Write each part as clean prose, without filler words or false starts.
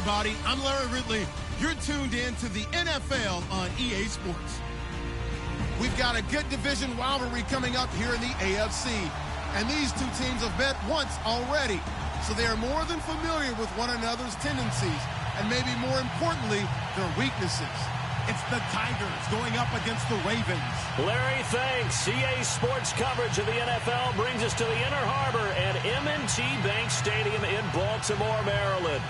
everybody. I'm Larry Ridley. You're tuned in to the NFL on EA Sports. We've got a good division rivalry coming up here in the AFC. And these two teams have met once already. So they are more than familiar with one another's tendencies. And maybe more importantly, their weaknesses. It's the Tigers going up against the Ravens. Larry, thanks. EA Sports coverage of the NFL brings us to the Inner Harbor at M&T Bank Stadium in Baltimore, Maryland.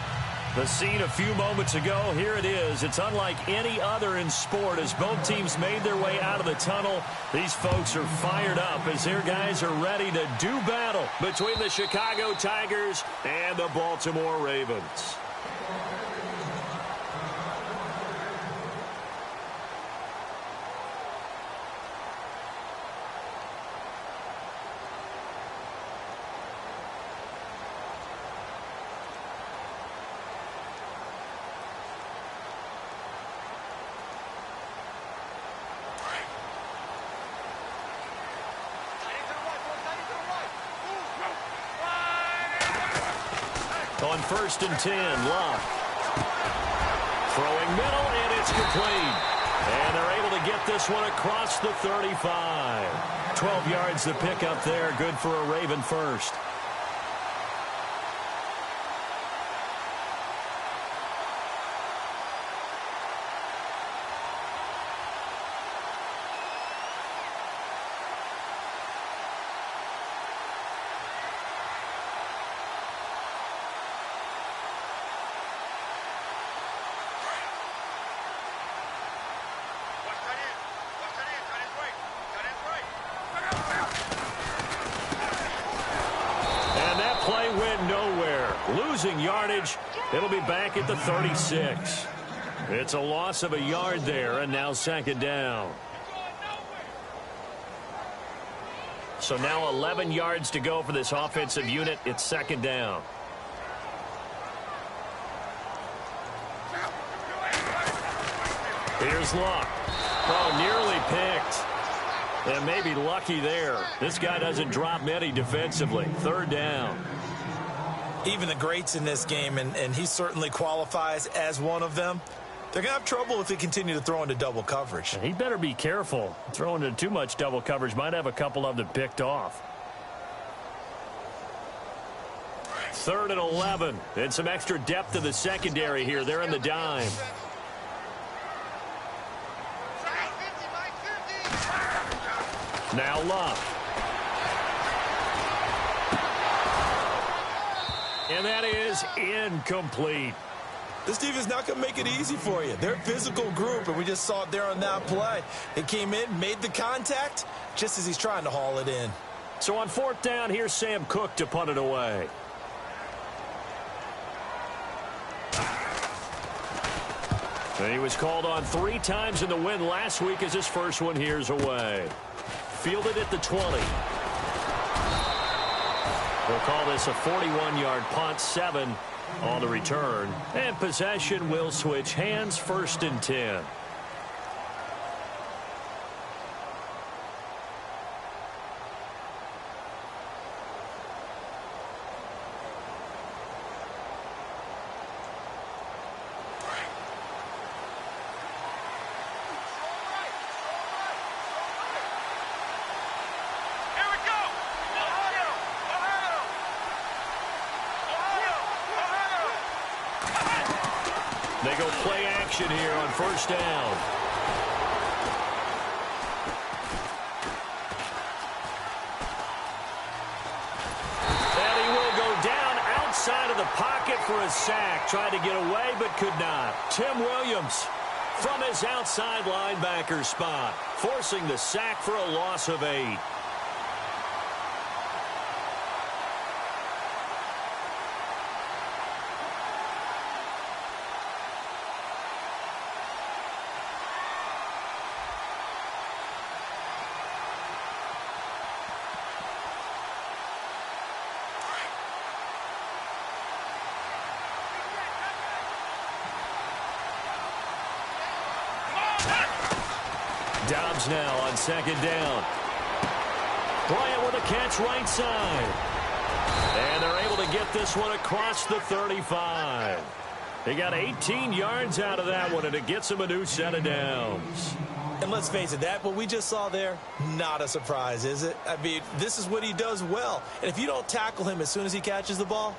The scene a few moments ago, here it is. It's unlike any other in sport as both teams made their way out of the tunnel. These folks are fired up as their guys are ready to do battle between the Chicago Tigers and the Baltimore Ravens. On 1st and 10, Love. Throwing middle, and it's complete. And they're able to get this one across the 35. 12 yards to pick up there. Good for a Raven first. Losing yardage. It'll be back at the 36. It's a loss of a yard there, and now 2nd down. So now 11 yards to go for this offensive unit. It's 2nd down. Here's Luck. Oh, nearly picked. And maybe lucky there. This guy doesn't drop many defensively. 3rd down. Even the greats in this game, and he certainly qualifies as one of them, they're going to have trouble if they continue to throw into double coverage. He better be careful. Throwing into too much double coverage might have a couple of them picked off. 3rd and 11. And some extra depth to the secondary here. They're in the dime. Now Love. And that is incomplete. This defense is not going to make it easy for you. They're a physical group, and we just saw it there on that play. It came in, made the contact, just as he's trying to haul it in. So on 4th down, here's Sam Cook to punt it away. And he was called on 3 times in the win last week as his first one here's away. Fielded at the 20. We'll call this a 41-yard punt, 7 on the return. And possession will switch hands, 1st and 10. They go play action here on 1st down. And he will go down outside of the pocket for a sack. Tried to get away but could not. Tim Williams from his outside linebacker spot, forcing the sack for a loss of 8. Dobbs now on 2nd down. Bryant with a catch right side. And they're able to get this one across the 35. He got 18 yards out of that one, and it gets him a new set of downs. And let's face it, what we just saw there, not a surprise, is it? I mean, this is what he does well. And if you don't tackle him as soon as he catches the ball,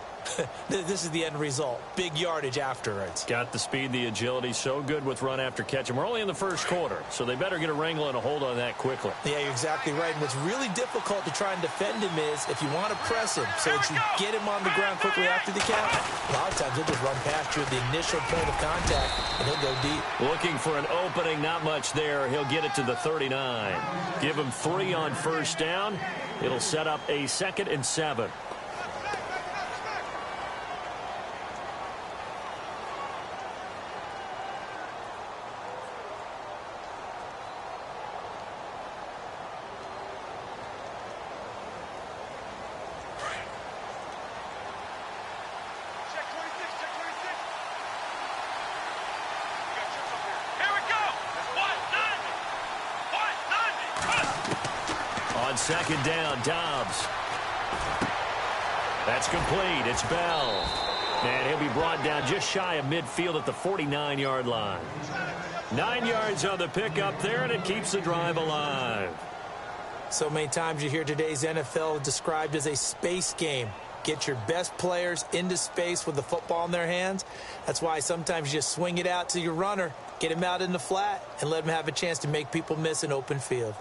this is the end result. Big yardage afterwards. Got the speed, the agility, so good with run after catch. And we're only in the first quarter, so they better get a wrangle and a hold on that quickly. Yeah, you're exactly right. And what's really difficult to try and defend him is if you want to press him so that you get him on the ground quickly after the catch, a lot of times he'll just run past you at the initial point of contact, and he'll go deep. Looking for an opening, not much there. He'll get it to the 39. Give him 3 on first down. It'll set up a 2nd and 7. On 2nd down, Dobbs. That's complete. It's Bell. And he'll be brought down just shy of midfield at the 49-yard line. 9 yards on the pickup there, and it keeps the drive alive. So many times you hear today's NFL described as a space game. Get your best players into space with the football in their hands. That's why sometimes you just swing it out to your runner, get him out in the flat, and let him have a chance to make people miss an open field.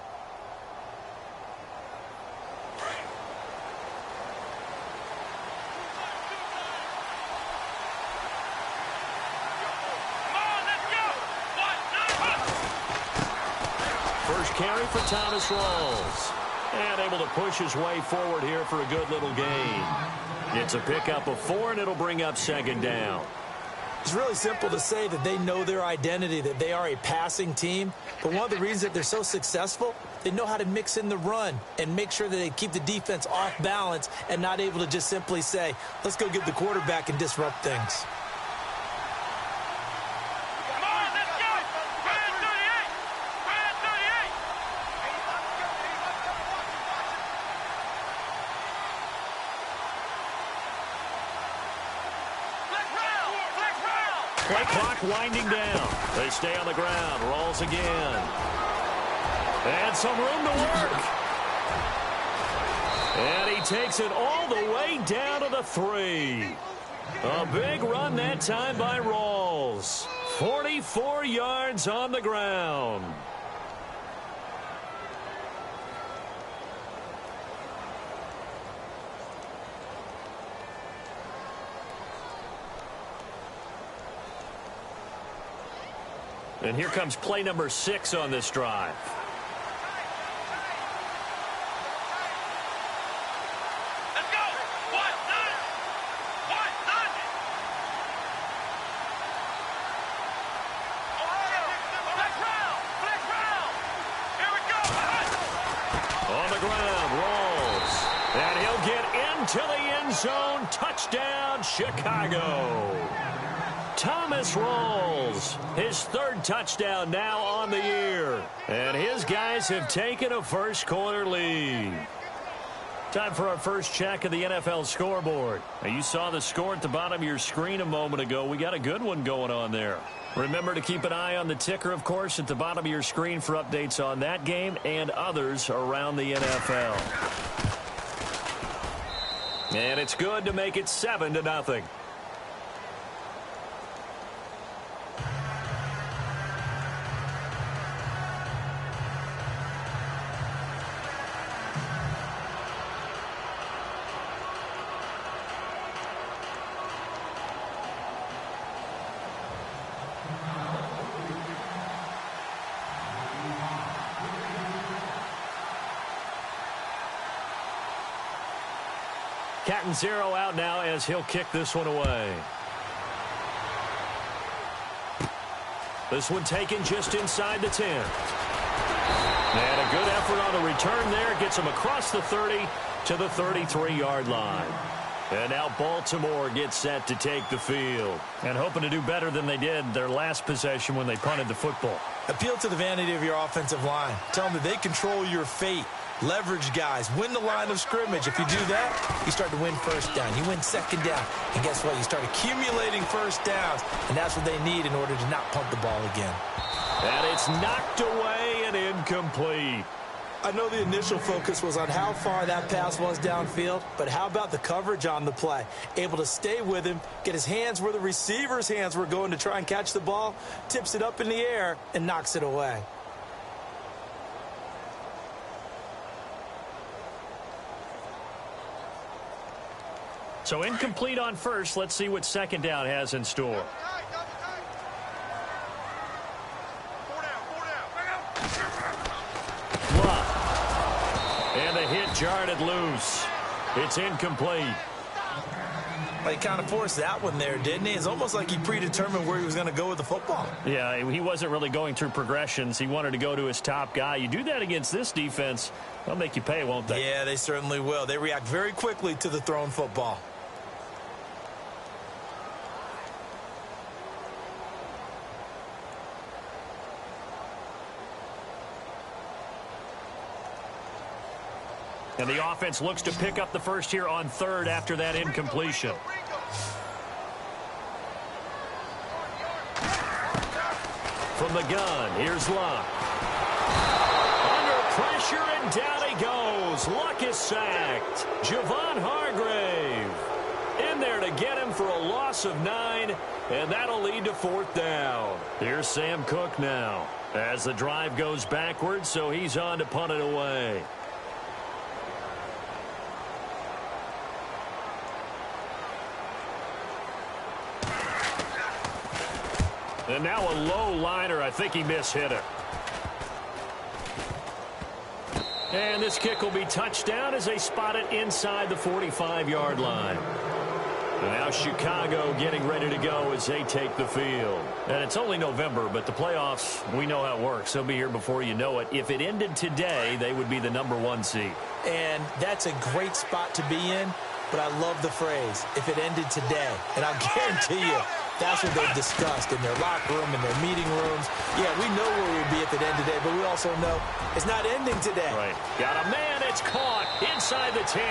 Carry for Thomas Rawls. And able to push his way forward here for a good little gain. It's a pickup of 4, and it'll bring up 2nd down. It's really simple to say that they know their identity, that they are a passing team. But one of the reasons that they're so successful, they know how to mix in the run and make sure that they keep the defense off balance and not able to just simply say, let's go get the quarterback and disrupt things. Play clock winding down. They stay on the ground. Rolls again. And some room to work. And he takes it all the way down to the 3. A big run that time by Rawls. 44 yards on the ground. And here comes play number 6 on this drive. Let's go. What? Flex round. Here we go. On the ground, Rawls. And he'll get into the end zone. Touchdown, Chicago. Thomas Rawls, his 3rd touchdown now on the year. And his guys have taken a first-quarter lead. Time for our first check of the NFL scoreboard. Now, you saw the score at the bottom of your screen a moment ago. We got a good one going on there. Remember to keep an eye on the ticker, of course, at the bottom of your screen for updates on that game and others around the NFL. And it's good to make it 7-0. Cat and 0 out now as he'll kick this one away. This one taken just inside the 10. And a good effort on the return there. Gets him across the 30 to the 33-yard line. And now Baltimore gets set to take the field. And hoping to do better than they did their last possession when they punted the football. Appeal to the vanity of your offensive line. Tell them that they control your fate. Leverage guys. Win the line of scrimmage. If you do that, you start to win first down. You win second down. And guess what? You start accumulating first downs. And that's what they need in order to not punt the ball again. And it's knocked away and incomplete. I know the initial focus was on how far that pass was downfield, but how about the coverage on the play? Able to stay with him, get his hands where the receiver's hands were going to try and catch the ball, tips it up in the air, and knocks it away. So incomplete on first. Let's see what second down has in store. And the hit jarred it loose. It's incomplete. Well, he kind of forced that one there, didn't he? It's almost like he predetermined where he was going to go with the football. Yeah, he wasn't really going through progressions. He wanted to go to his top guy. You do that against this defense, they'll make you pay, won't they? Yeah, they certainly will. They react very quickly to the thrown football. And the offense looks to pick up the first here on third after that incompletion. From the gun, here's Luck. Under pressure, and down he goes. Luck is sacked. Javon Hargrave in there to get him for a loss of 9, and that'll lead to fourth down. Here's Sam Cook now as the drive goes backwards, so he's on to punt it away. And now a low liner. I think he mishit it. And this kick will be touchdown as they spot it inside the 45-yard line. And now Chicago getting ready to go as they take the field. And it's only November, but the playoffs, we know how it works. They'll be here before you know it. If it ended today, they would be the #1 seed. And that's a great spot to be in, but I love the phrase, if it ended today. And I guarantee you, that's what they've discussed in their locker room, in their meeting rooms. Yeah, we know where we'd be if it ended today, but we also know it's not ending today. Right. Got a man. It's caught inside the 10.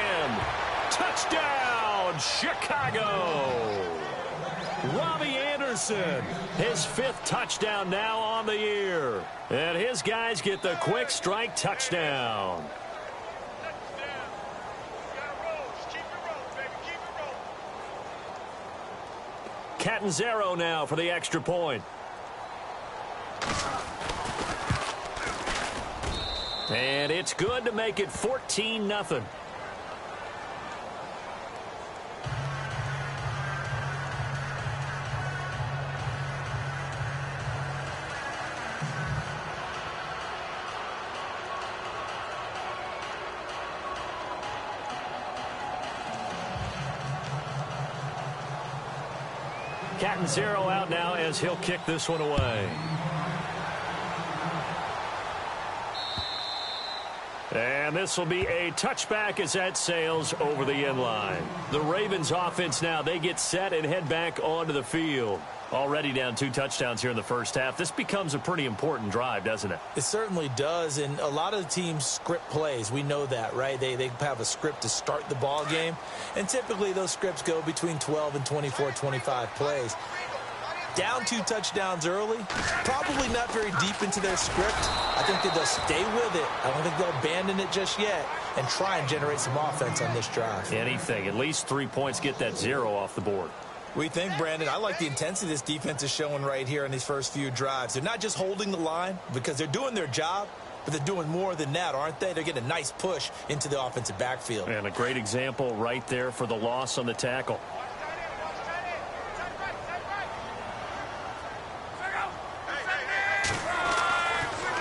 Touchdown, Chicago. Robbie Anderson, his 5th touchdown now on the year. And his guys get the quick strike touchdown. Catanzaro now for the extra point. And it's good to make it 14-0. Catanzaro out now as he'll kick this one away. And this will be a touchback as that sails over the end line. The Ravens offense now, they get set and head back onto the field. Already down 2 touchdowns here in the first half. This becomes a pretty important drive, doesn't it? It certainly does, and a lot of the teams script plays. We know that, right? They have a script to start the ball game, and typically those scripts go between 12 and 24, 25 plays. Down 2 touchdowns early, probably not very deep into their script. I think that they'll stay with it. I don't think they'll abandon it just yet and try and generate some offense on this drive. Anything. At least 3 points, get that 0 off the board. We think, Brandon, I like the intensity this defense is showing right here in these first few drives. They're not just holding the line because they're doing their job, but they're doing more than that, aren't they? They're getting a nice push into the offensive backfield. And a great example right there for the loss on the tackle.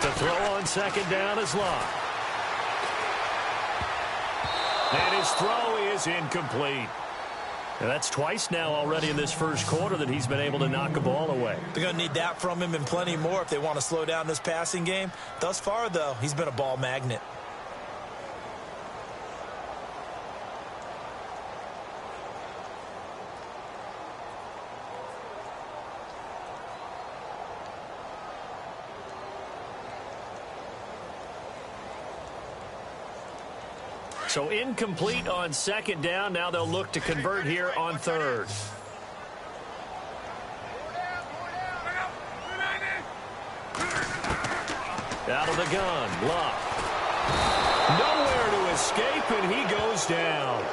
The throw on second down is Luck. And his throw is incomplete. And that's twice now already in this first quarter that he's been able to knock a ball away. They're going to need that from him and plenty more if they want to slow down this passing game. Thus far, though, he's been a ball magnet. So incomplete on second down. Now they'll look to convert here on third. Out of the gun, Luck. Nowhere to escape, and he goes down.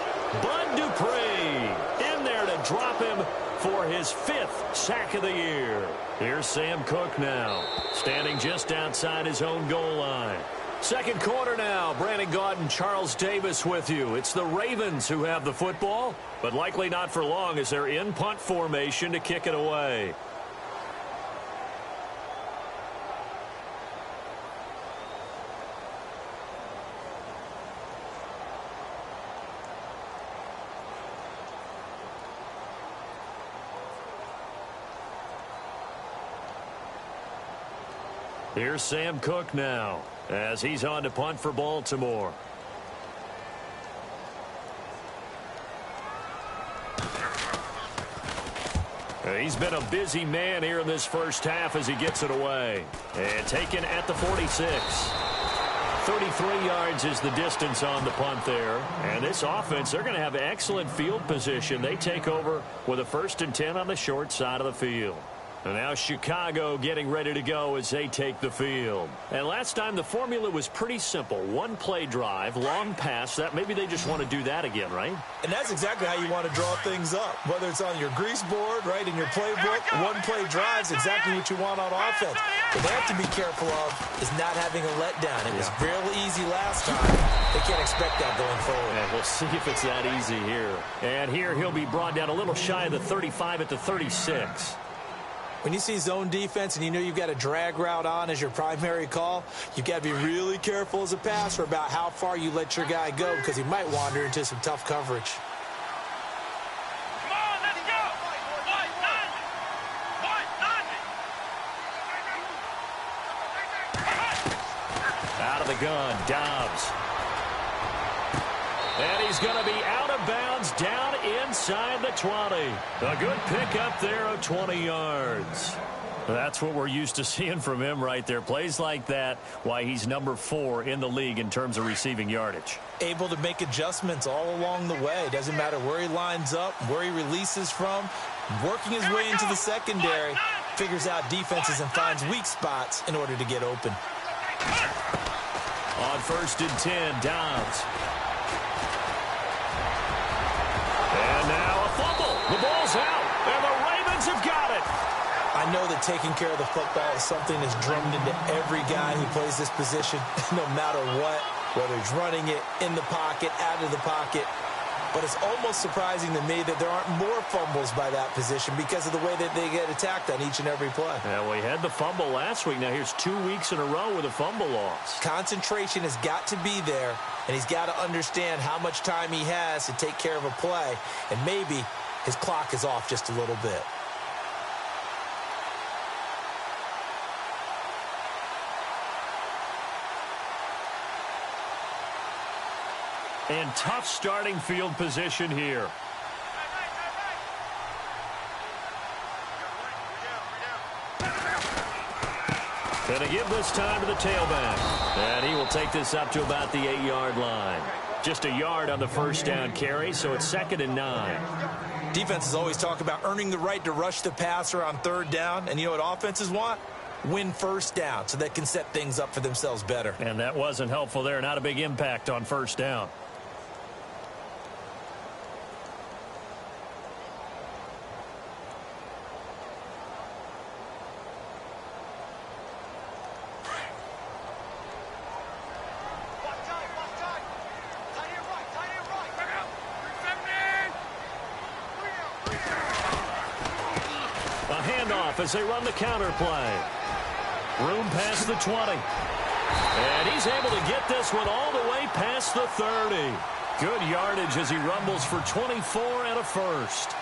Bud Dupree in there to drop him for his 5th sack of the year. Here's Sam Cook now, standing just outside his own goal line. Second quarter now. Brandon Gaudin, Charles Davis with you. It's the Ravens who have the football, but likely not for long as they're in punt formation to kick it away. Here's Sam Cook now as he's on to punt for Baltimore. He's been a busy man here in this first half as he gets it away. And taken at the 46. 33 yards is the distance on the punt there. And this offense, they're going to have excellent field position. They take over with a 1st and 10 on the short side of the field. And now Chicago getting ready to go as they take the field. And last time the formula was pretty simple. One play drive, long pass. That maybe they just want to do that again, right? And that's exactly how you want to draw things up. Whether it's on your grease board, right, in your playbook, one play drive is exactly what you want on offense. What they have to be careful of is not having a letdown. It was real easy last time. They can't expect that going forward. And we'll see if it's that easy here. And here he'll be brought down a little shy of the 35 at the 36. When you see zone defense and you know you've got a drag route on as your primary call, you've got to be really careful as a passer about how far you let your guy go because he might wander into some tough coverage. Come on, let's go. Out of the gun, Dobbs. And he's going to be out of bounds down inside the 20. A good pickup there of 20 yards. That's what we're used to seeing from him right there. Plays like that, why he's number 4 in the league in terms of receiving yardage. Able to make adjustments all along the way. Doesn't matter where he lines up, where he releases from. Working his way into the secondary, figures out defenses and finds weak spots in order to get open. On 1st and 10, Dobbs. And now a fumble. The ball's out, and the Ravens have got it. I know that taking care of the football is something that's drummed into every guy who plays this position, no matter what, whether he's running it in the pocket, out of the pocket. But it's almost surprising to me that there aren't more fumbles by that position because of the way that they get attacked on each and every play. Yeah, we had the fumble last week. Now here's 2 weeks in a row with a fumble loss. Concentration has got to be there, and he's got to understand how much time he has to take care of a play, and maybe his clock is off just a little bit. And tough starting field position here. Going to give this time to the tailback. And he will take this up to about the 8-yard line. Just a yard on the 1st down carry, so it's 2nd and 9. Defenses always talk about earning the right to rush the passer on 3rd down. And you know what offenses want? Win 1st down so they can set things up for themselves better. And that wasn't helpful there. Not a big impact on 1st down. As they run the counter play. Room past the 20. And he's able to get this one all the way past the 30. Good yardage as he rumbles for 24 and a 1st.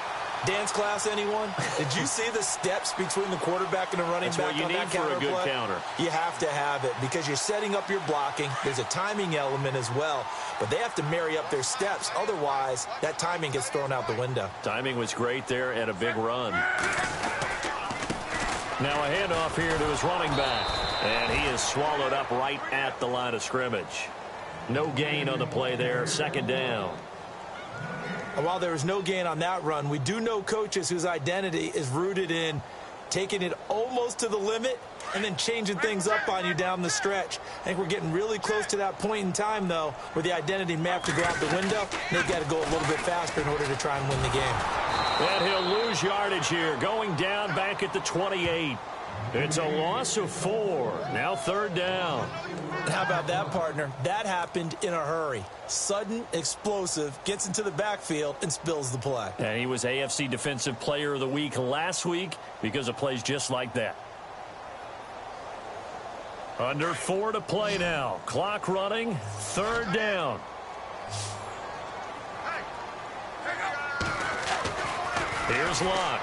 Dance class, anyone? Did you see the steps between the quarterback and the running back on that counter for a good play? counter. You have to have it because you're setting up your blocking. There's a timing element as well, but they have to marry up their steps. Otherwise, that timing gets thrown out the window. Timing was great there and a big run. Now a handoff here to his running back. And he is swallowed up right at the line of scrimmage. No gain on the play there. Second down. And while there was no gain on that run, we do know coaches whose identity is rooted in taking it almost to the limit and then changing things up on you down the stretch. I think we're getting really close to that point in time, though, where the identity may have to go out the window, and they've got to go a little bit faster in order to try and win the game. And he'll lose yardage here, going down back at the 28. It's a loss of 4. Now third down. How about that, partner? That happened in a hurry. Sudden, explosive, gets into the backfield, and spills the play. And he was AFC Defensive Player of the Week last week because of plays just like that. Under 4 to play now. Clock running. Third down. Here's Locke.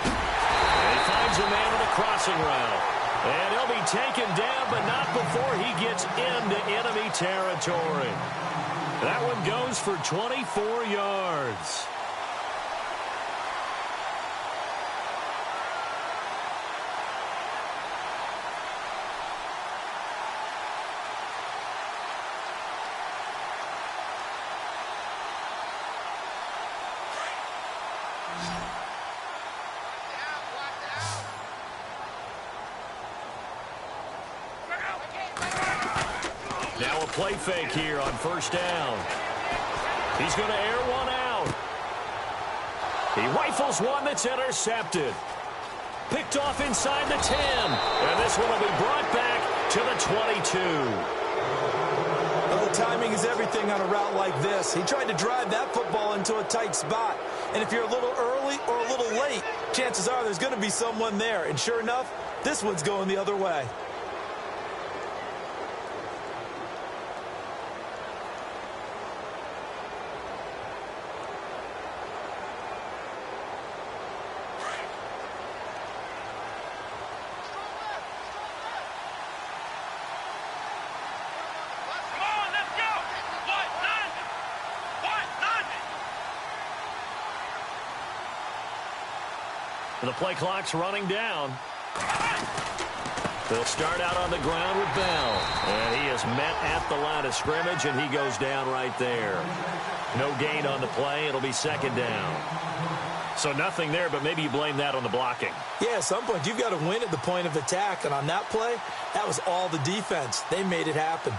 He finds a man on the crossing route. And he'll be taken down, but not before he gets into enemy territory. That one goes for 24 yards. Now a play fake here on first down. He's going to air one out. He rifles one that's intercepted. Picked off inside the 10. And this one will be brought back to the 22. Well, the timing is everything on a route like this. He tried to drive that football into a tight spot. And if you're a little early or a little late, chances are there's going to be someone there. And sure enough, this one's going the other way. The play clock's running down. They'll start out on the ground with Bell. And he is met at the line of scrimmage, and he goes down right there. No gain on the play. It'll be second down. So nothing there, but maybe you blame that on the blocking. Yeah, at some point you've got to win at the point of attack. And on that play, that was all the defense. They made it happen.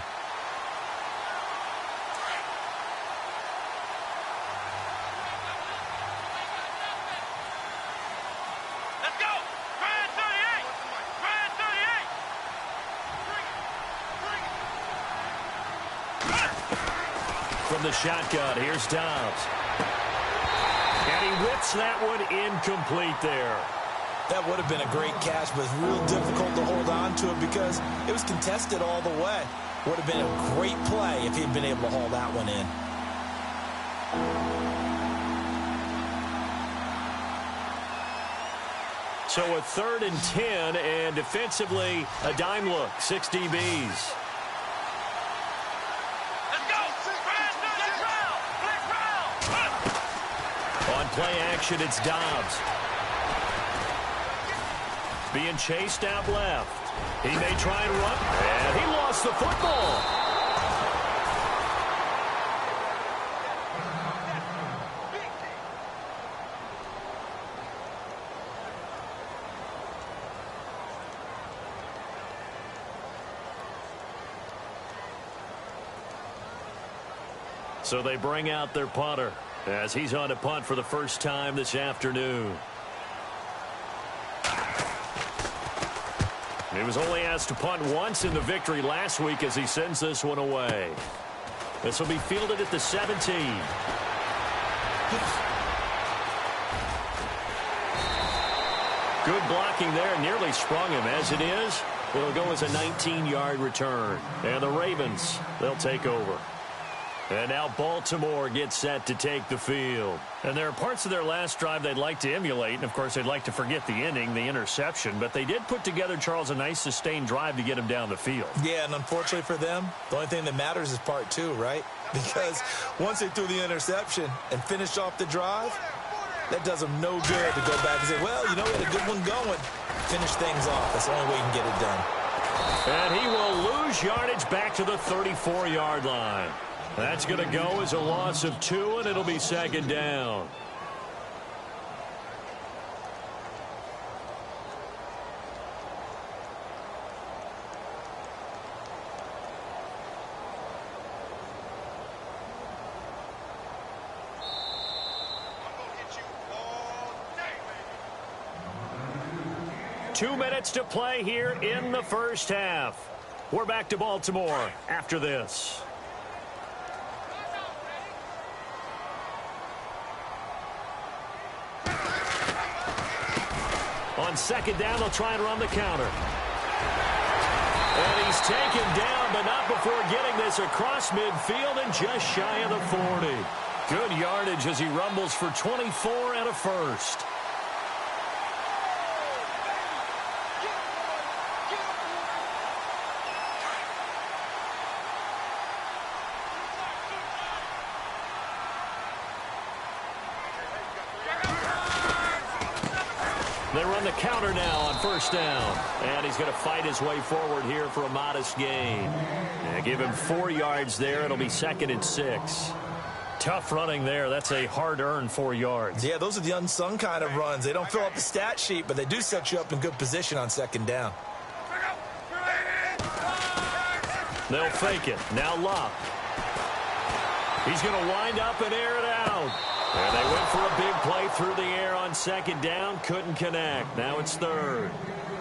From the shotgun, here's Dobbs. And he whips that one incomplete there. That would have been a great catch, but it's real difficult to hold on to it because it was contested all the way. Would have been a great play if he'd been able to haul that one in. So a 3rd and 10, and defensively, a dime look, 6 DBs. On play action, it's Dobbs. Being chased out left. He may try and run, and he lost the football. So they bring out their punter as he's on to punt for the first time this afternoon. He was only asked to punt once in the victory last week as he sends this one away. This will be fielded at the 17. Good blocking there, nearly sprung him. As it is, it'll go as a 19-yard return. And the Ravens, they'll take over. And now Baltimore gets set to take the field. And there are parts of their last drive they'd like to emulate. And, of course, they'd like to forget the ending, the interception. But they did put together, Charles, a nice sustained drive to get him down the field. Yeah, and unfortunately for them, the only thing that matters is part 2, right? Because once they threw the interception and finished off the drive, that does them no good to go back and say, well, you know, we had a good one going. Finish things off. That's the only way you can get it done. And he will lose yardage back to the 34-yard line. That's going to go as a loss of 2, and it'll be second down. Two minutes to play here in the first half. We're back to Baltimore after this. On second down, they'll try and run the counter. And he's taken down, but not before getting this across midfield and just shy of the 40. Good yardage as he rumbles for 24 and a first. They run the counter now on first down. And he's going to fight his way forward here for a modest gain. And give him 4 yards there. It'll be second and 6. Tough running there. That's a hard-earned 4 yards. Yeah, those are the unsung kind of runs. They don't fill up the stat sheet, but they do set you up in good position on second down. They'll fake it. Now Locke. He's going to wind up and air it out. And they went for a big play through the air on second down. Couldn't connect. Now it's third.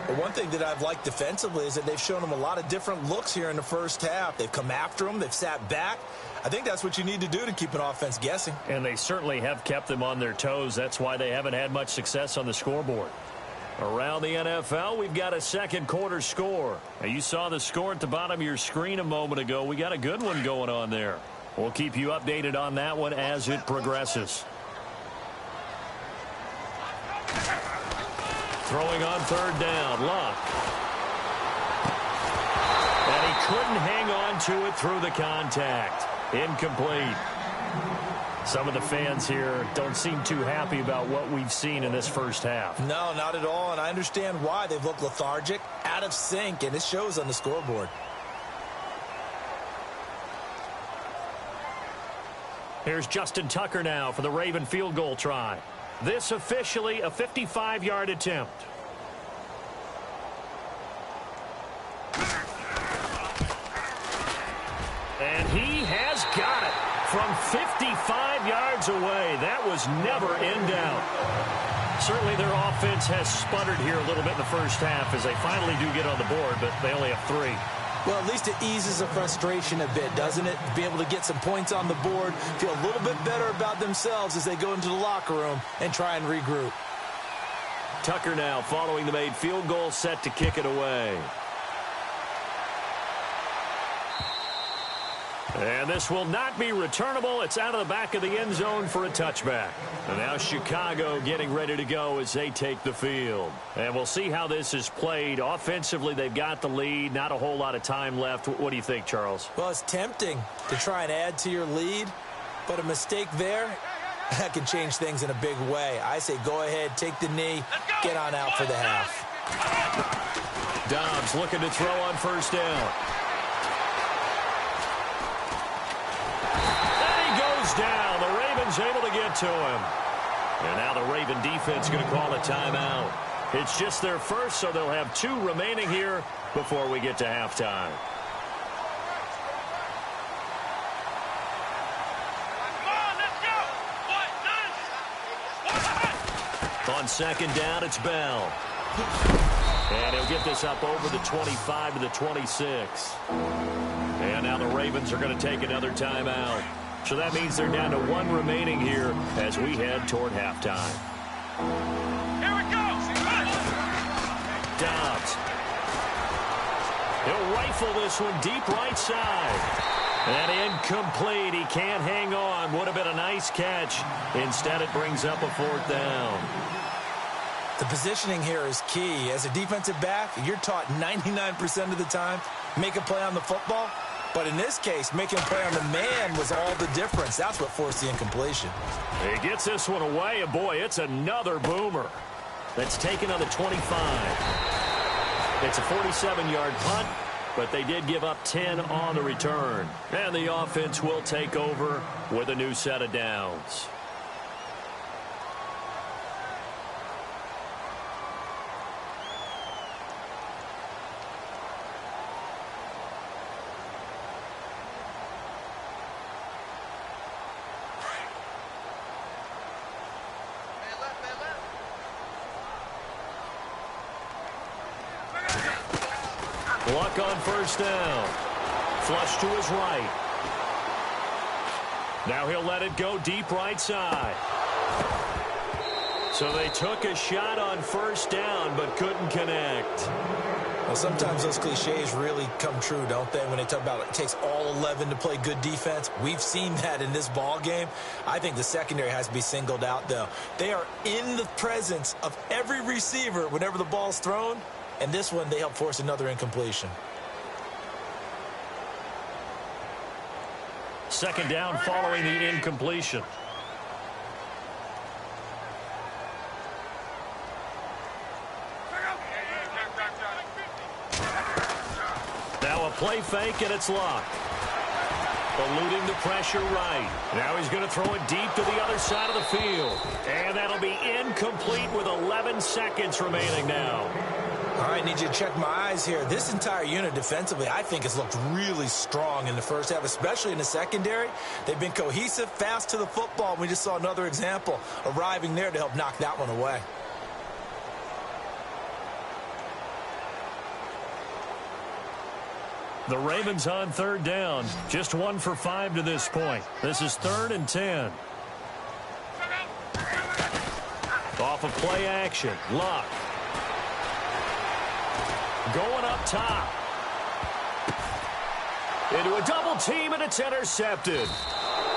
But one thing that I've liked defensively is that they've shown them a lot of different looks here in the first half. They've come after them. They've sat back. I think that's what you need to do to keep an offense guessing. And they certainly have kept them on their toes. That's why they haven't had much success on the scoreboard. Around the NFL, we've got a second quarter score. Now, you saw the score at the bottom of your screen a moment ago. We got a good one going on there. We'll keep you updated on that one as it progresses. Throwing on third down, Luck. And he couldn't hang on to it through the contact. Incomplete. Some of the fans here don't seem too happy about what we've seen in this first half. No, not at all, and I understand why. They've looked lethargic, out of sync, and it shows on the scoreboard. Here's Justin Tucker now for the Raven field goal try. This officially a 55-yard attempt. And he has got it from 55 yards away. That was never in doubt. Certainly their offense has sputtered here a little bit in the first half as they finally do get on the board, but they only have 3. Well, at least it eases the frustration a bit, doesn't it? Be able to get some points on the board, feel a little bit better about themselves as they go into the locker room and try and regroup. Tucker now following the made field goal, set to kick it away. And this will not be returnable. It's out of the back of the end zone for a touchback. And now Chicago getting ready to go as they take the field. And we'll see how this is played. Offensively, they've got the lead. Not a whole lot of time left. What do you think, Charles? Well, it's tempting to try and add to your lead, but a mistake there, that can change things in a big way. I say go ahead, take the knee, get on out for the half. Dobbs looking to throw on first down. Down. The Ravens able to get to him. And now the Raven defense going to call a timeout. It's just their first, so they'll have 2 remaining here before we get to halftime. On second down, it's Bell. And he'll get this up over the 25 to the 26. And now the Ravens are going to take another timeout. So that means they're down to 1 remaining here as we head toward halftime. Here we go. Dobbs. He'll rifle this one deep right side. And incomplete. He can't hang on. Would have been a nice catch. Instead, it brings up a 4th down. The positioning here is key. As a defensive back, you're taught 99% of the time, make a play on the football. But in this case, making a play on the man was all the difference. That's what forced the incompletion. He gets this one away, and boy, it's another boomer. That's taken on the 25. It's a 47-yard punt, but they did give up 10 on the return. And the offense will take over with a new set of downs. Luck on first down. Flush to his right. Now he'll let it go deep right side. So they took a shot on first down but couldn't connect. Well, sometimes those cliches really come true, don't they? When they talk about it takes all 11 to play good defense. We've seen that in this ball game. I think the secondary has to be singled out, though. They are in the presence of every receiver whenever the ball's thrown. And this one, they help force another incompletion. Second down following the incompletion. Now a play fake, and it's locked. Eluding the pressure right. Now he's going to throw it deep to the other side of the field. And that'll be incomplete with 11 seconds remaining now. All right, need you to check my eyes here. This entire unit defensively, I think, has looked really strong in the first half, especially in the secondary. They've been cohesive, fast to the football. We just saw another example arriving there to help knock that one away. The Ravens on third down. Just 1 for 5 to this point. This is 3rd and 10. Off of play action. Luck. Going up top. Into a double team, and it's intercepted.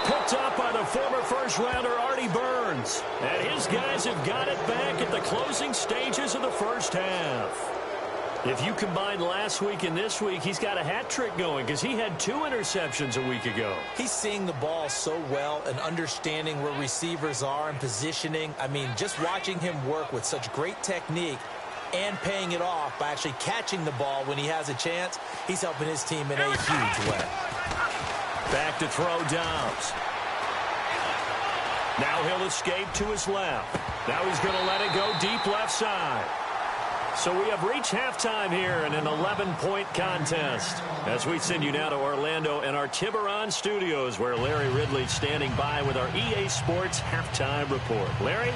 Picked up by the former first-rounder Artie Burns. And his guys have got it back at the closing stages of the first half. If you combine last week and this week, he's got a hat trick going because he had 2 interceptions a week ago. He's seeing the ball so well and understanding where receivers are and positioning. I mean, just watching him work with such great technique and paying it off by actually catching the ball when he has a chance, he's helping his team in a huge way. Back to throw Dobbs. Now he'll escape to his left. Now he's going to let it go deep left side. So we have reached halftime here in an 11-point contest. As we send you now to Orlando and our Tiburon studios, where Larry Ridley's standing by with our EA Sports halftime report. Larry?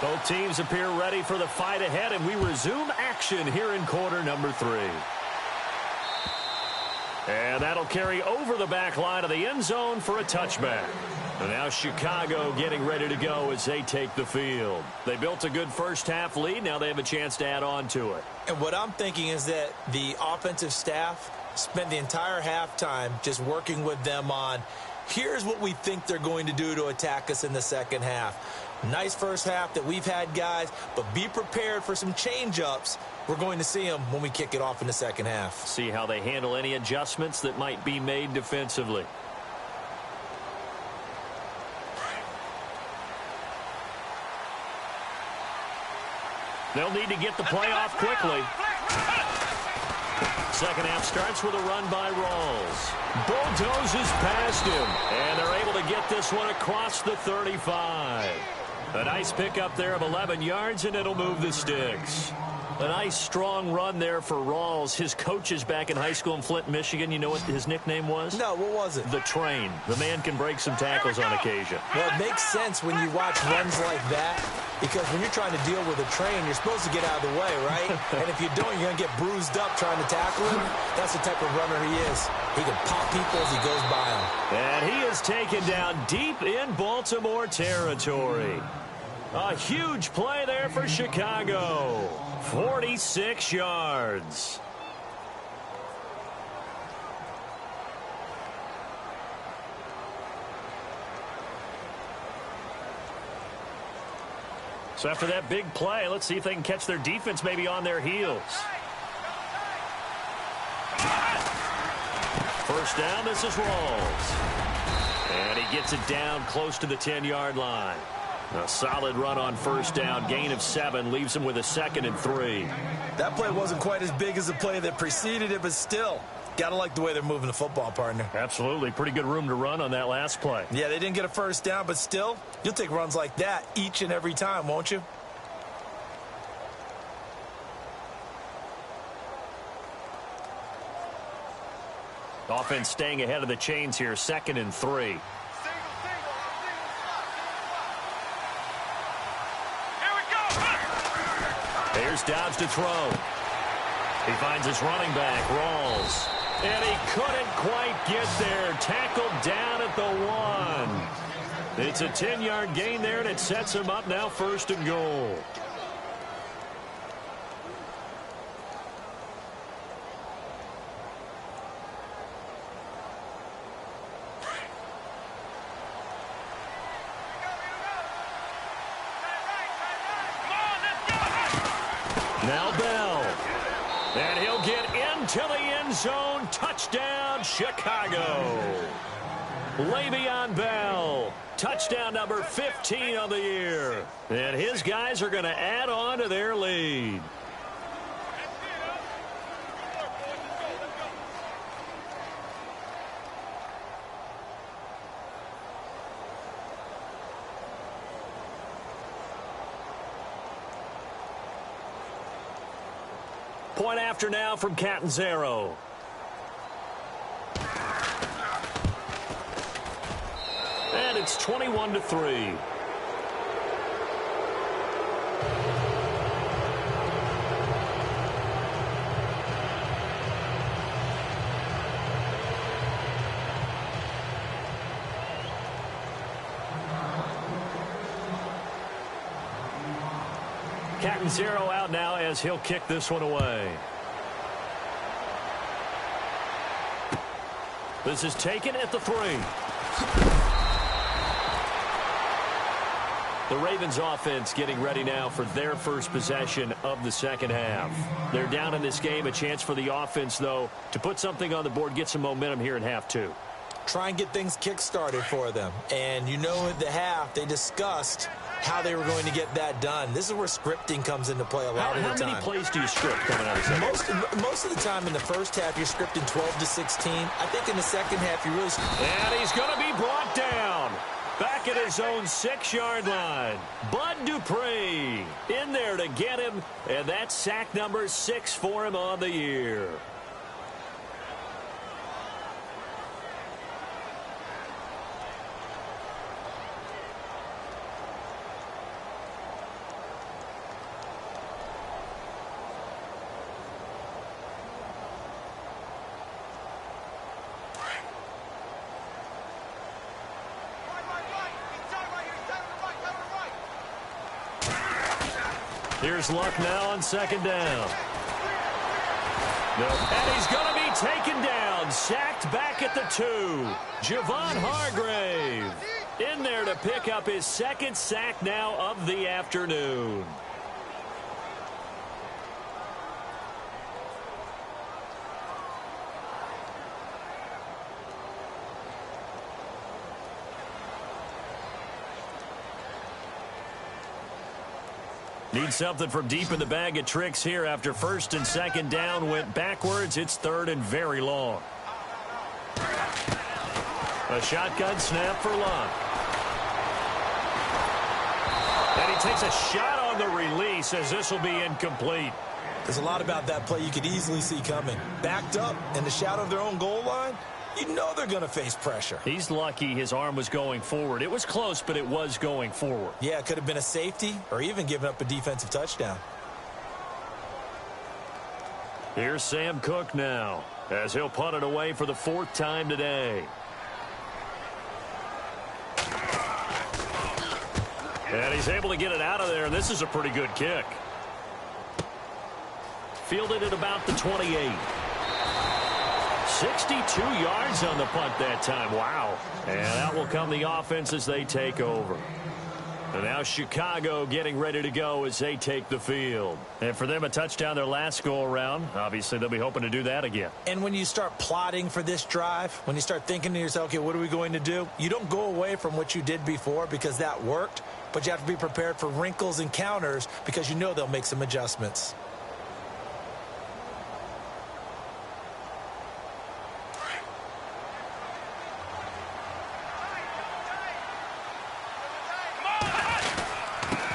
Both teams appear ready for the fight ahead, and we resume action here in quarter number 3. And that'll carry over the back line of the end zone for a touchback. And now Chicago getting ready to go as they take the field. They built a good first-half lead. Now they have a chance to add on to it. And what I'm thinking is that the offensive staff spent the entire halftime just working with them on, here's what we think they're going to do to attack us in the second half. Nice first half that we've had, guys, but be prepared for some change-ups. We're going to see them when we kick it off in the second half. See how they handle any adjustments that might be made defensively. They'll need to get the play off quickly. Second half starts with a run by Rawls. Bulldozes past him, and they're able to get this one across the 35. A nice pickup there of 11 yards, and it'll move the sticks. A nice, strong run there for Rawls. His coaches back in high school in Flint, Michigan, you know what his nickname was? No, what was it? The Train. The man can break some tackles on occasion. Well, it makes sense when you watch runs like that, because when you're trying to deal with a train, you're supposed to get out of the way, right? And if you don't, you're going to get bruised up trying to tackle him. That's the type of runner he is. He can pop people as he goes by them. And he is taken down deep in Baltimore territory. A huge play there for Chicago. 46 yards. So after that big play, let's see if they can catch their defense maybe on their heels. First down, this is Rawls. And he gets it down close to the 10-yard line. A solid run on first down, gain of 7, leaves him with a 2nd and 3. That play wasn't quite as big as the play that preceded it, but still, gotta like the way they're moving the football, partner. Absolutely. Pretty good room to run on that last play. Yeah, they didn't get a first down, but still, you'll take runs like that each and every time, won't you? Offense staying ahead of the chains here, 2nd and 3. Here's Dobbs to throw. He finds his running back, Rawls. And he couldn't quite get there. Tackled down at the 1. It's a 10-yard gain there, and it sets him up now 1st and goal. Now Bell. And he'll get into the end zone. Touchdown, Chicago. Le'Veon Bell. Touchdown number 15 on the year. And his guys are going to add on to their lead. Point after now from Catanzaro. And it's 21-3. Catanzaro out now as he'll kick this one away. This is taken at the 3. The Ravens offense getting ready now for their first possession of the second half. They're down in this game. A chance for the offense, though, to put something on the board, get some momentum here in half 2. Try and get things kick-started for them. And you know at the half, they discussed how they were going to get that done. This is where scripting comes into play a lot of the time. How many plays do you script coming out of the second? Most of the time in the first half, you're scripting 12 to 16. I think in the second half, you really... And he's going to be brought down. Back at his own 6-yard line. Bud Dupree in there to get him. And that's sack number 6 for him on the year. Here's Luck now on second down. And he's going to be taken down. Sacked back at the 2. Javon Hargrave in there to pick up his 2nd sack now of the afternoon. Need something from deep in the bag of tricks here after 1st and 2nd down went backwards. It's 3rd and very long. A shotgun snap for Luck. And he takes a shot on the release as this will be incomplete. There's a lot about that play you could easily see coming. Backed up in the shadow of their own goal line, you know they're going to face pressure. He's lucky his arm was going forward. It was close, but it was going forward. Yeah, it could have been a safety or even given up a defensive touchdown. Here's Sam Cook now as he'll punt it away for the 4th time today. And he's able to get it out of there. This is a pretty good kick. Fielded at about the 28. 62 yards on the punt that time. Wow. And out will come the offense as they take over. And now Chicago getting ready to go as they take the field. And for them, a touchdown their last go-around. Obviously, they'll be hoping to do that again. And when you start plotting for this drive, when you start thinking to yourself, okay, what are we going to do? You don't go away from what you did before because that worked, but you have to be prepared for wrinkles and counters because you know they'll make some adjustments.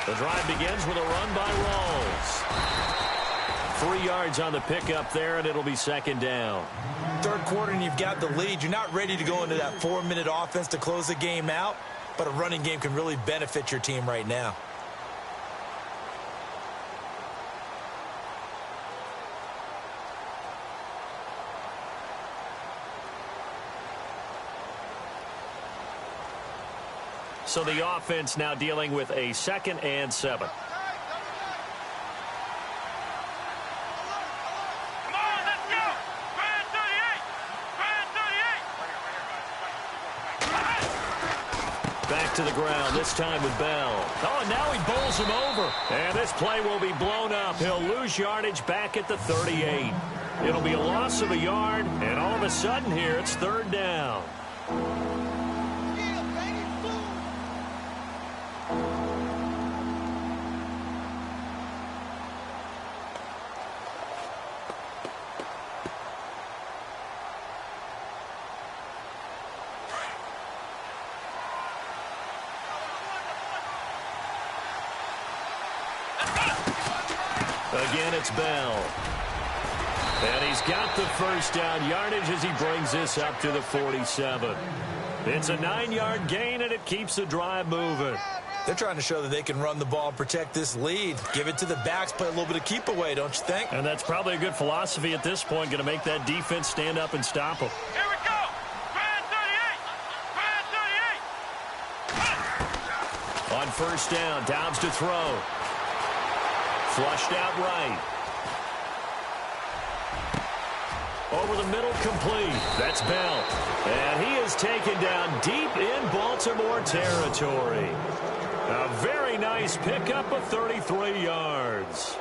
The drive begins with a run by Rawls. 3 yards on the pickup there, and it'll be second down. Third quarter, and you've got the lead. You're not ready to go into that 4-minute offense to close the game out, but a running game can really benefit your team right now. So the offense now dealing with a 2nd and 7. Come on, let's go! Brand 38! Brand 38! Back to the ground, this time with Bell. Oh, and now he bowls him over. And this play will be blown up. He'll lose yardage back at the 38. It'll be a loss of a yard, and all of a sudden here, it's 3rd down. Again, it's Bell. And he's got the first down yardage as he brings this up to the 47. It's a 9-yard gain, and it keeps the drive moving. They're trying to show that they can run the ball and protect this lead. Give it to the backs, play a little bit of keep away, don't you think? And that's probably a good philosophy at this point, going to make that defense stand up and stop them. Here we go! Brand 38! Brand 38! On first down, Dobbs to throw. Flushed out right. Over the middle, complete. That's Bell. And he is taken down deep in Baltimore territory. A very nice pickup of 33 yards.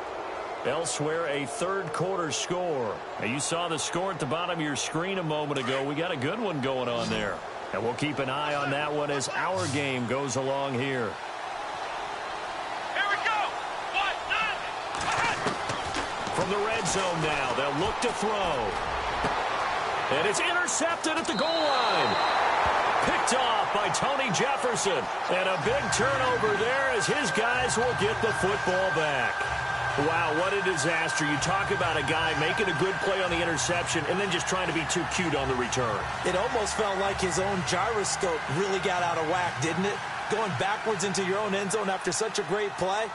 Elsewhere, a third quarter score. Now, you saw the score at the bottom of your screen a moment ago. We got a good one going on there. And we'll keep an eye on that one as our game goes along here. From the red zone now, they'll look to throw. And it's intercepted at the goal line. Picked off by Tony Jefferson. And a big turnover there as his guys will get the football back. Wow, what a disaster. You talk about a guy making a good play on the interception and then just trying to be too cute on the return. It almost felt like his own gyroscope really got out of whack, didn't it? Going backwards into your own end zone after such a great play.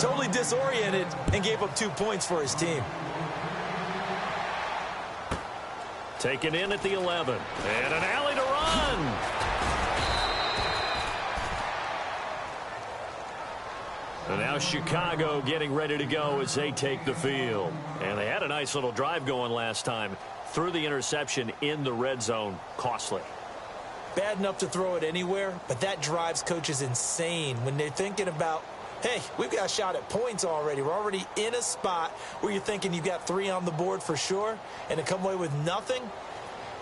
Totally disoriented and gave up 2 points for his team. Taken in at the 11. And an alley to run. And now Chicago getting ready to go as they take the field. And they had a nice little drive going last time. Threw the interception in the red zone. Costly. Bad enough to throw it anywhere, but that drives coaches insane when they're thinking about, hey, we've got a shot at points already. We're already in a spot where you're thinking you've got 3 on the board for sure, and to come away with nothing,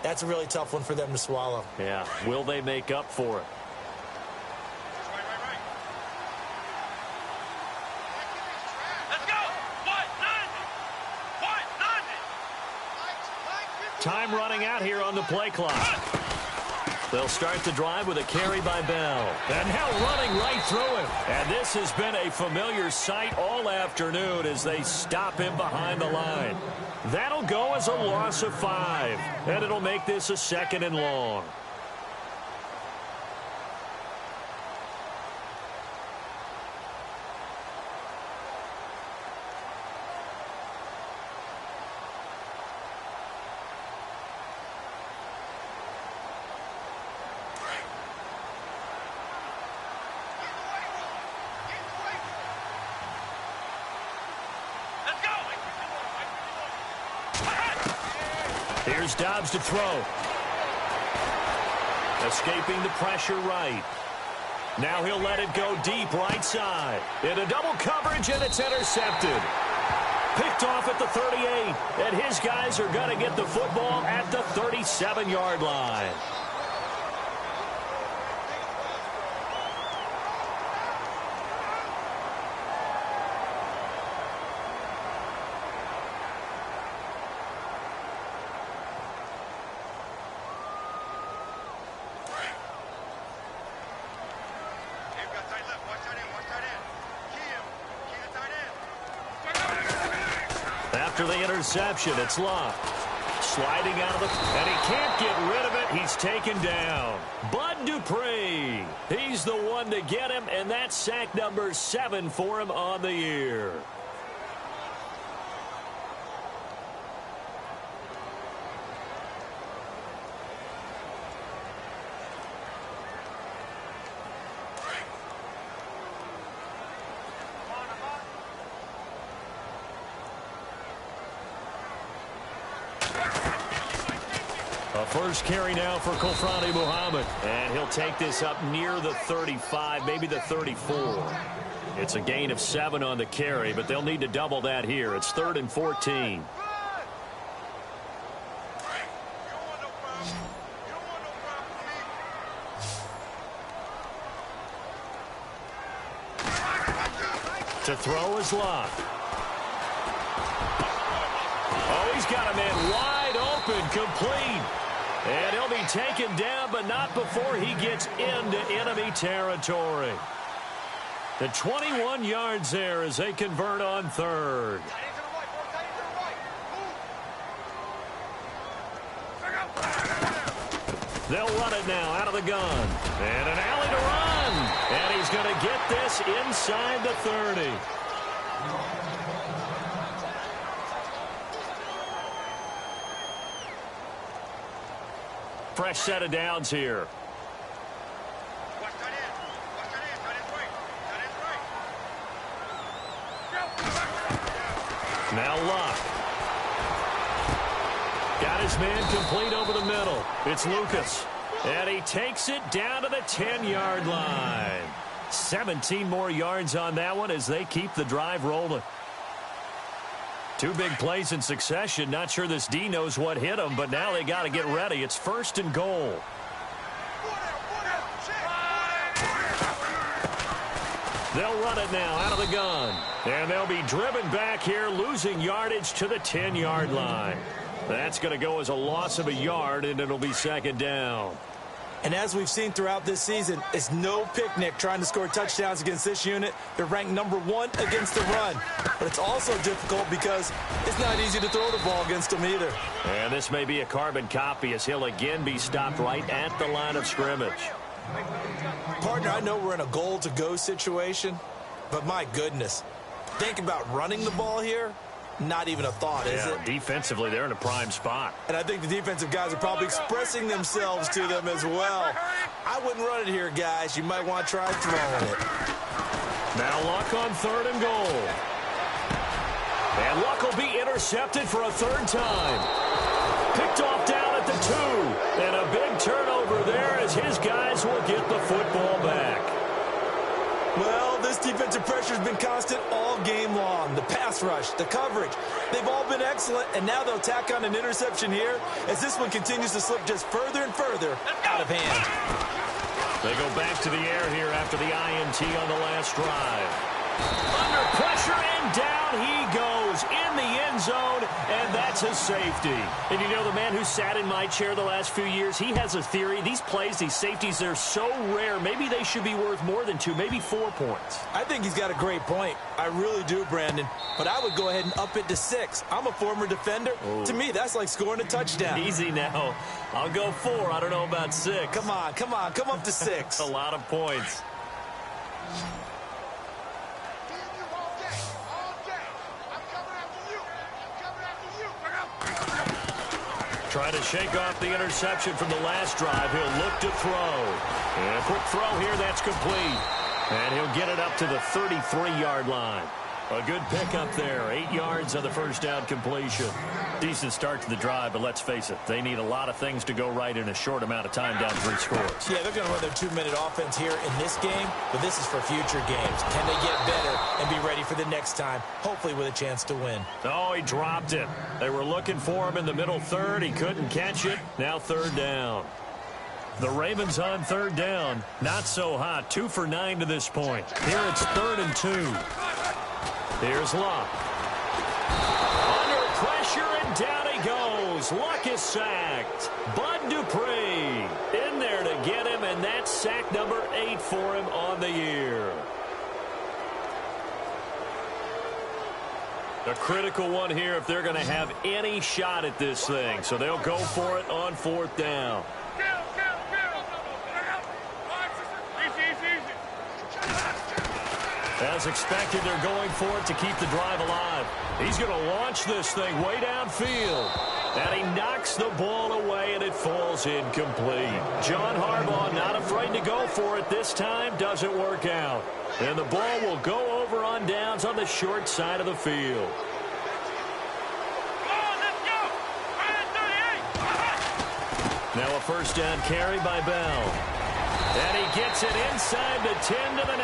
that's a really tough one for them to swallow. Yeah, will they make up for it? Let's go! What? Time running out here on the play clock. They'll start the drive with a carry by Bell. And now running right through him. And this has been a familiar sight all afternoon as they stop him behind the line. That'll go as a loss of 5. And it'll make this a 2nd and long. Here's Dobbs to throw. Escaping the pressure right. Now he'll let it go deep right side. Into double coverage, and it's intercepted. Picked off at the 38, and his guys are going to get the football at the 37-yard line. After the interception, it's locked. Sliding out of the... and he can't get rid of it. He's taken down. Bud Dupree. He's the one to get him, and that's sack number 7 for him on the year. First carry now for Kofrani Muhammad. And he'll take this up near the 35, maybe the 34. It's a gain of 7 on the carry, but they'll need to double that here. It's 3rd and 14. To throw is locked. Oh, he's got a man wide open, complete. And he'll be taken down, but not before he gets into enemy territory. The 21 yards there as they convert on 3rd. They'll run it now out of the gun. And an alley to run. And he's going to get this inside the 30. Fresh set of downs here. Now Luck. Got his man complete over the middle. It's Lucas. And he takes it down to the 10-yard line. 17 more yards on that one as they keep the drive rolling. 2 big plays in succession. Not sure this D knows what hit him, but now they got to get ready. It's 1st and goal. They'll run it now out of the gun. And they'll be driven back here, losing yardage to the 10-yard line. That's going to go as a loss of a yard, and it'll be 2nd down. And as we've seen throughout this season, it's no picnic trying to score touchdowns against this unit. They're ranked number 1 against the run. But it's also difficult because it's not easy to throw the ball against them either. And this may be a carbon copy as he'll again be stopped right at the line of scrimmage. Partner, I know we're in a goal-to-go situation, but my goodness, think about running the ball here. Not even a thought, is it? Defensively, they're in a prime spot. And I think the defensive guys are probably expressing themselves to them as well. I wouldn't run it here, guys. You might want to try throwing it. Now Luck on 3rd and goal. And Luck will be intercepted for a 3rd time. Picked off down at the 2. And a big turnover there as his guys will get the football back. Well, this defensive pressure has been constant all game long. The pass rush, the coverage, they've all been excellent, and now they'll tack on an interception here as this one continues to slip just further and further out of hand. They go back to the air here after the INT on the last drive. Under pressure, and down he goes in the end zone, and that's a safety. And you know, the man who sat in my chair the last few years, he has a theory. These plays, these safeties, they're so rare. Maybe they should be worth more than 2, maybe 4 points. I think he's got a great point. I really do, Brandon. But I would go ahead and up it to 6. I'm a former defender. Ooh. To me, that's like scoring a touchdown. Easy now. I'll go 4. I don't know about 6. Come on. Come up to 6. A lot of points. Trying to shake off the interception from the last drive. He'll look to throw. And a quick throw here, that's complete. And he'll get it up to the 33-yard line. A good pickup there. 8 yards on the first down completion. Decent start to the drive, but let's face it, they need a lot of things to go right in a short amount of time down 3 scores. Yeah, they're going to run their 2-minute offense here in this game, but this is for future games. Can they get better and be ready for the next time, hopefully with a chance to win? Oh, he dropped it. They were looking for him in the middle third. He couldn't catch it. Now 3rd down. The Ravens on 3rd down. Not so hot. 2 for 9 to this point. Here it's 3rd and 2. Here's Luck. Under pressure, and down he goes. Luck is sacked. Bud Dupree in there to get him, and that's sack number 8 for him on the year. A critical one here if they're going to have any shot at this thing. So they'll go for it on 4th down. As expected, they're going for it to keep the drive alive. He's going to launch this thing way downfield. And he knocks the ball away, and it falls incomplete. John Harbaugh not afraid to go for it this time. Doesn't work out. And the ball will go over on downs on the short side of the field. Now a 1st down carry by Bell. And he gets it inside the 10 to the 9.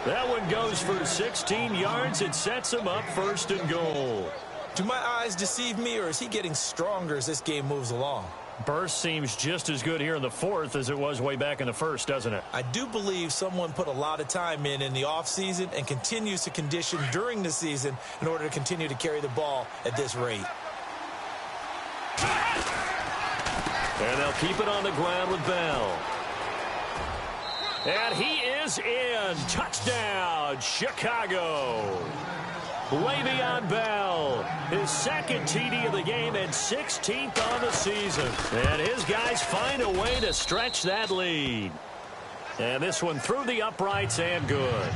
That one goes for 16 yards. It sets him up 1st and goal. Do my eyes deceive me, or is he getting stronger as this game moves along? Burst seems just as good here in the 4th as it was way back in the 1st, doesn't it? I do believe someone put a lot of time in the offseason and continues to condition during the season in order to continue to carry the ball at this rate. And they'll keep it on the ground with Bell. And he is in. Touchdown, Chicago. Le'Veon Bell, his 2nd TD of the game and 16th on the season. And his guys find a way to stretch that lead. And this one through the uprights and good.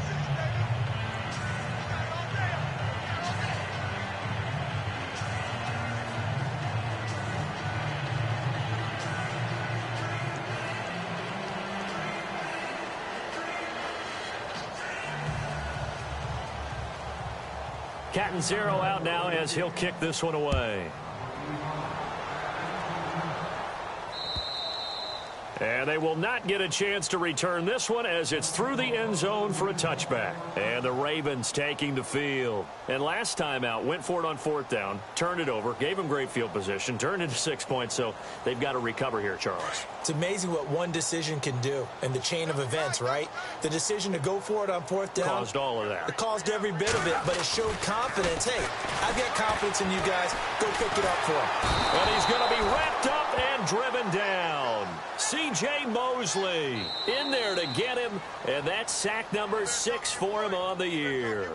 Catanzaro out now as he'll kick this one away. And they will not get a chance to return this one as it's through the end zone for a touchback. And the Ravens taking the field. And last time out, went for it on 4th down, turned it over, gave them great field position, turned into 6 points, so they've got to recover here, Charles. It's amazing what one decision can do in the chain of events, right? The decision to go for it on 4th down. Caused all of that. It caused every bit of it, but it showed confidence. Hey, I've got confidence in you guys. Go pick it up for him. And he's going to be wrapped up and driven down. C.J. Mosley in there to get him, and that's sack number 6 for him on the year.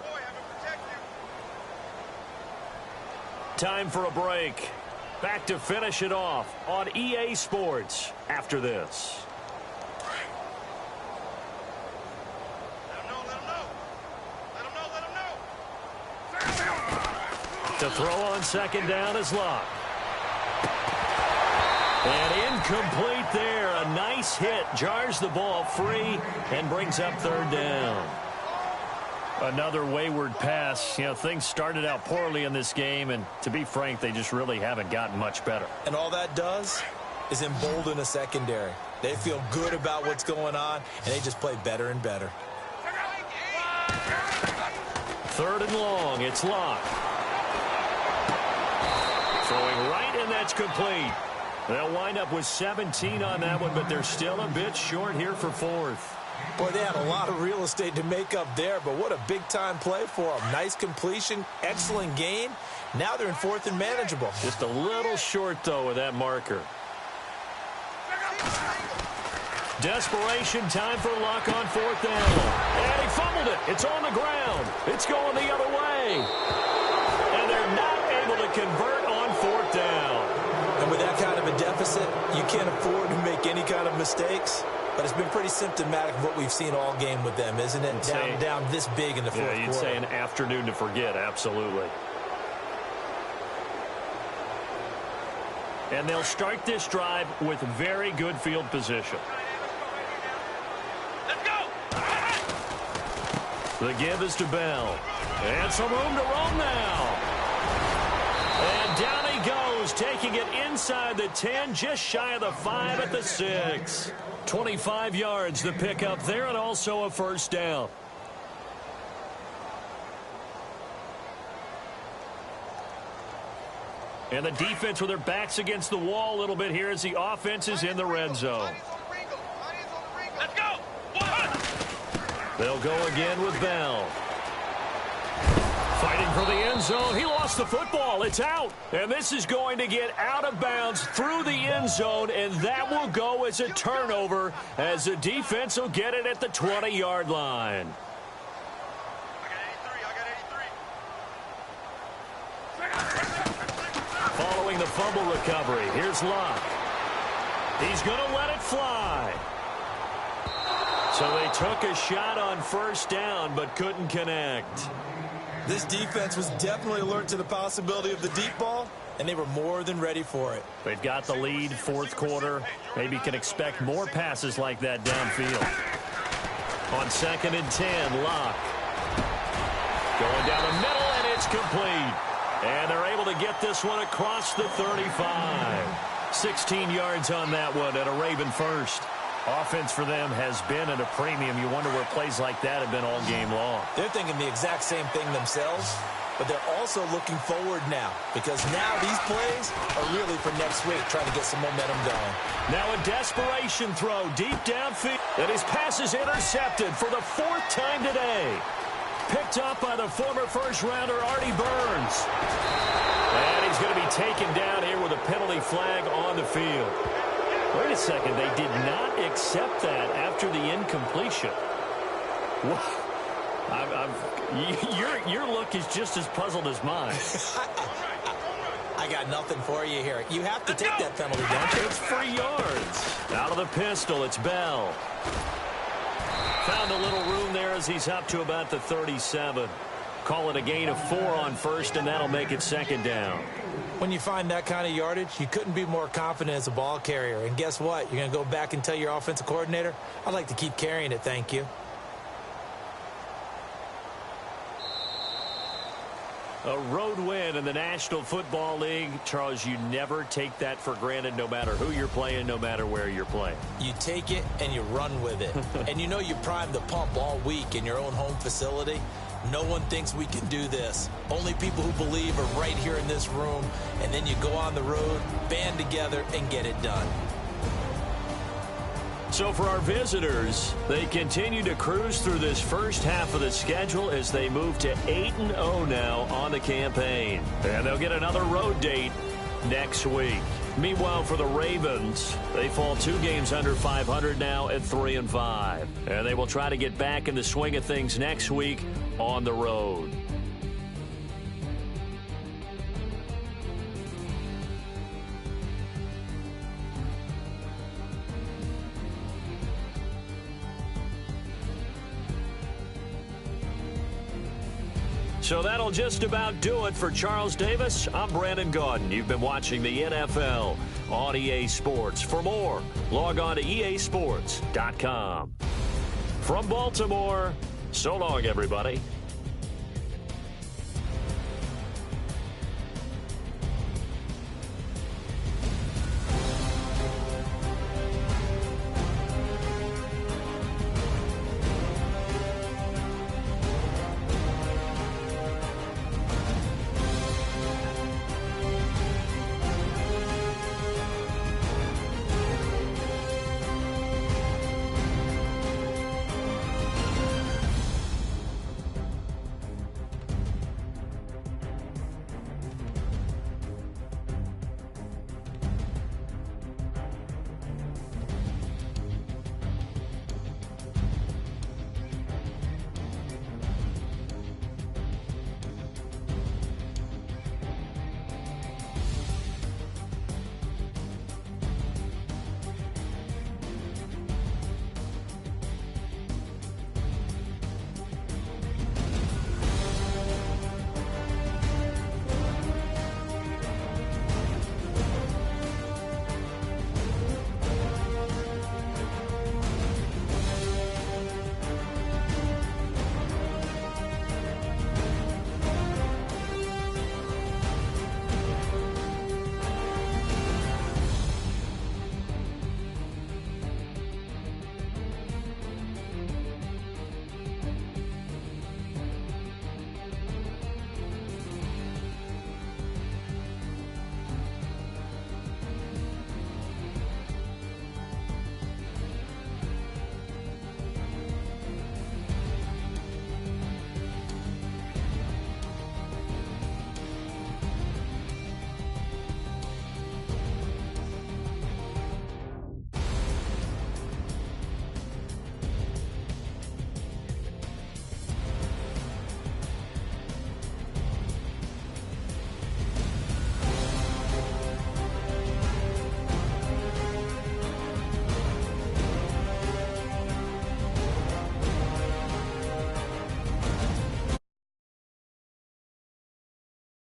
Time for a break. Back to finish it off on EA Sports after this. To throw on 2nd down is Luck. And incomplete there. A nice hit. Jars the ball free and brings up 3rd down. Another wayward pass. You know, things started out poorly in this game, and to be frank, they just really haven't gotten much better. And all that does is embolden a secondary. They feel good about what's going on, and they just play better and better. 3rd and long. It's Luck. Throwing right, and that's complete. They'll wind up with 17 on that one, but they're still a bit short here for 4th. Boy, they had a lot of real estate to make up there, but what a big-time play for them. Nice completion, excellent gain. Now they're in 4th and manageable. Just a little short, though, with that marker. Desperation time for Luck on 4th down. And he fumbled it. It's on the ground. It's going the other way. And they're not able to convert on 4th down. And with that kind of a deficit, you can't afford to make any kind of mistakes. But it's been pretty symptomatic of what we've seen all game with them, isn't it? Down this big in the 4th quarter. Yeah, you'd say an afternoon to forget, absolutely. And they'll start this drive with very good field position. Let's go! The give is to Bell. And some room to roam now. And Broncos taking it inside the 10, just shy of the 5 at the 6. 25 yards the pickup there, and also a first down. And the defense with their backs against the wall a little bit here as the offense is in the red zone. Let's go. They'll go again with Bell. Fighting for the end zone. He lost the football. It's out. And this is going to get out of bounds through the end zone, and that will go as a turnover as the defense will get it at the 20-yard line. Following the fumble recovery, here's Locke. He's going to let it fly. So they took a shot on first down but couldn't connect. This defense was definitely alert to the possibility of the deep ball, and they were more than ready for it. They've got the lead, fourth quarter. Maybe can expect more passes like that downfield. On 2nd and 10, Locke. Going down the middle, and it's complete. And they're able to get this one across the 35. 16 yards on that one at a Raven first. Offense for them has been at a premium. You wonder where plays like that have been all game long. They're thinking the exact same thing themselves, but they're also looking forward now because now these plays are really for next week, trying to get some momentum going. Now a desperation throw deep downfield. And his pass is intercepted for the 4th time today. Picked up by the former first-rounder Artie Burns. And he's going to be taken down here with a penalty flag on the field. Wait a second, they did not accept that after the incompletion. Your look is just as puzzled as mine. I got nothing for you here. You have to take that penalty, don't you? It's 3 yards. Out of the pistol, it's Bell. Found a little room there as he's up to about the 37. Call it a gain of 4 on first, and that'll make it 2nd down. When you find that kind of yardage, you couldn't be more confident as a ball carrier. And guess what? You're going to go back and tell your offensive coordinator, I'd like to keep carrying it, thank you. A road win in the National Football League. Charles, you never take that for granted no matter who you're playing, no matter where you're playing. You take it and you run with it. And you know you primed the pump all week in your own home facility. No one thinks we can do this. Only people who believe are right here in this room. And then you go on the road, band together, and get it done. So for our visitors, they continue to cruise through this first half of the schedule as they move to 8-0 now on the campaign. And they'll get another road date next week. Meanwhile, for the Ravens, they fall 2 games under 500 now at 3-5. And they will try to get back in the swing of things next week on the road. So that'll just about do it for Charles Davis. I'm Brandon Gaudin. You've been watching the NFL on EA Sports. For more, log on to easports.com. From Baltimore, so long, everybody.